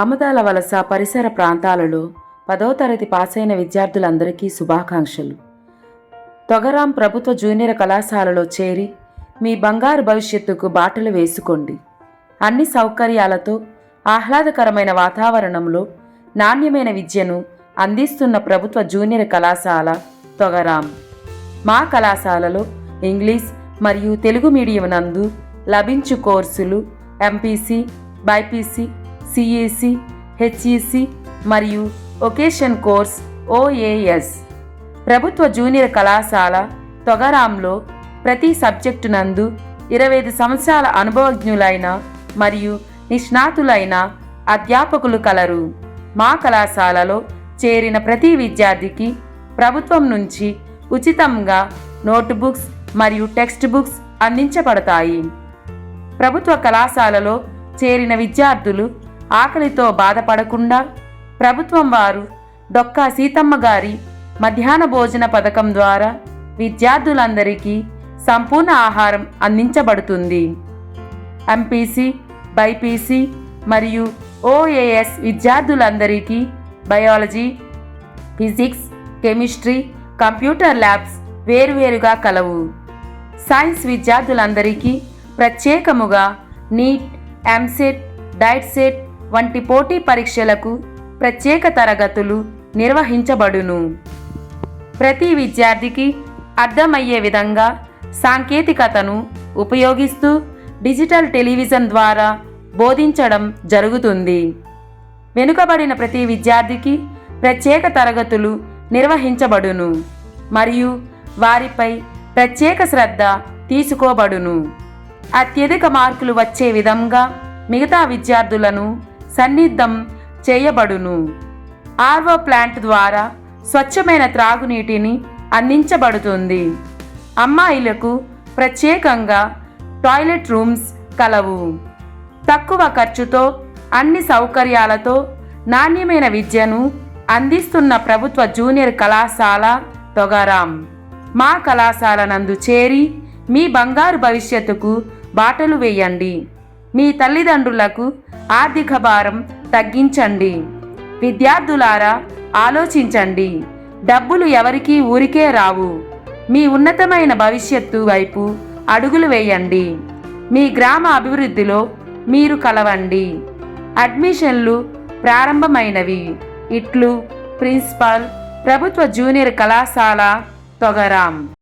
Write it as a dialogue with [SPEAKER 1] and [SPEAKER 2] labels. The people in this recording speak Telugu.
[SPEAKER 1] ఆమదాల వలస పరిసర ప్రాంతాలలో 10వ తరగతి పాసైన విద్యార్థులందరికీ శుభాకాంక్షలు. తొగరాం ప్రభుత్వ జూనియర్ కళాశాలలో చేరి మీ బంగారు భవిష్యత్తుకు బాటలు వేసుకోండి. అన్ని సౌకర్యాలతో ఆహ్లాదకరమైన వాతావరణంలో నాణ్యమైన విద్యను అందిస్తున్న ప్రభుత్వ జూనియర్ కళాశాల తొగరాం. మా కళాశాలలో ఇంగ్లీష్ మరియు తెలుగు మీడియం నందు లభించు కోర్సులు ఎంపీసీ, బైపీసీ, సిఈసి, హెచ్ఈసి మరియు వొకేషన్ కోర్స్ ఓఏఎస్. ప్రభుత్వ జూనియర్ కళాశాల తొగరాంలో ప్రతి సబ్జెక్టు నందు 25 సంవత్సరాల అనుభవజ్ఞులైన మరియు నిష్ణాతులైన అధ్యాపకులు కలరు. మా కళాశాలలో చేరిన ప్రతి విద్యార్థికి ప్రభుత్వం నుంచి ఉచితంగా నోట్బుక్స్ మరియు టెక్స్ట్ బుక్స్ అందించబడతాయి. ప్రభుత్వ కళాశాలలో చేరిన విద్యార్థులు ఆకలితో బాధపడకుండా ప్రభుత్వం వారు డొక్కా సీతమ్మ గారి మధ్యాహ్న భోజన పథకం ద్వారా విద్యార్థులందరికీ సంపూర్ణ ఆహారం అందించబడుతుంది. ఎంపీసీ, బైపీసీ మరియు ఓఏఎస్ విద్యార్థులందరికీ biology, physics, chemistry, computer labs వేరువేరుగా కలవు. సైన్స్ విద్యార్థులందరికీ ప్రత్యేకముగా నీట్, ఎంసెట్, డైట్సెట్ వంటి పోటీ పరీక్షలకు ప్రత్యేక తరగతులు నిర్వహించబడును. ప్రతి విద్యార్థికి అర్థమయ్యే విధంగా సాంకేతికతను ఉపయోగిస్తూ డిజిటల్ టెలివిజన్ ద్వారా బోధించడం జరుగుతుంది. వెనుకబడిన ప్రతి విద్యార్థికి ప్రత్యేక తరగతులు నిర్వహించబడును మరియు వారిపై ప్రత్యేక శ్రద్ధ తీసుకోబడును. అత్యధిక మార్కులు వచ్చే విధంగా మిగతా విద్యార్థులను సన్నిద్ధం చేయబడును. ఆర్వో ప్లాంట్ ద్వారా స్వచ్ఛమైన త్రాగునీటిని అందించబడుతుంది. అమ్మాయిలకు ప్రత్యేకంగా టాయిలెట్ రూమ్స్ కలవు. తక్కువ ఖర్చుతో అన్ని సౌకర్యాలతో నాణ్యమైన విద్యను అందిస్తున్న ప్రభుత్వ జూనియర్ కళాశాల తొగరాం. మా కళాశాల నందు చేరి మీ బంగారు భవిష్యత్తుకు బాటలు వేయండి. మీ తల్లిదండ్రులకు ఆర్థిక భారం తగ్గించండి. విద్యార్థులారా ఆలోచించండి. డబ్బులు ఎవరికీ ఊరికే రావు. మీ ఉన్నతమైన భవిష్యత్తు వైపు అడుగులు వేయండి. మీ గ్రామ అభివృద్ధిలో మీరు కలవండి. అడ్మిషన్లు ప్రారంభమైనవి. ఇట్లు ప్రిన్సిపాల్, ప్రభుత్వ జూనియర్ కళాశాల తొగరాం.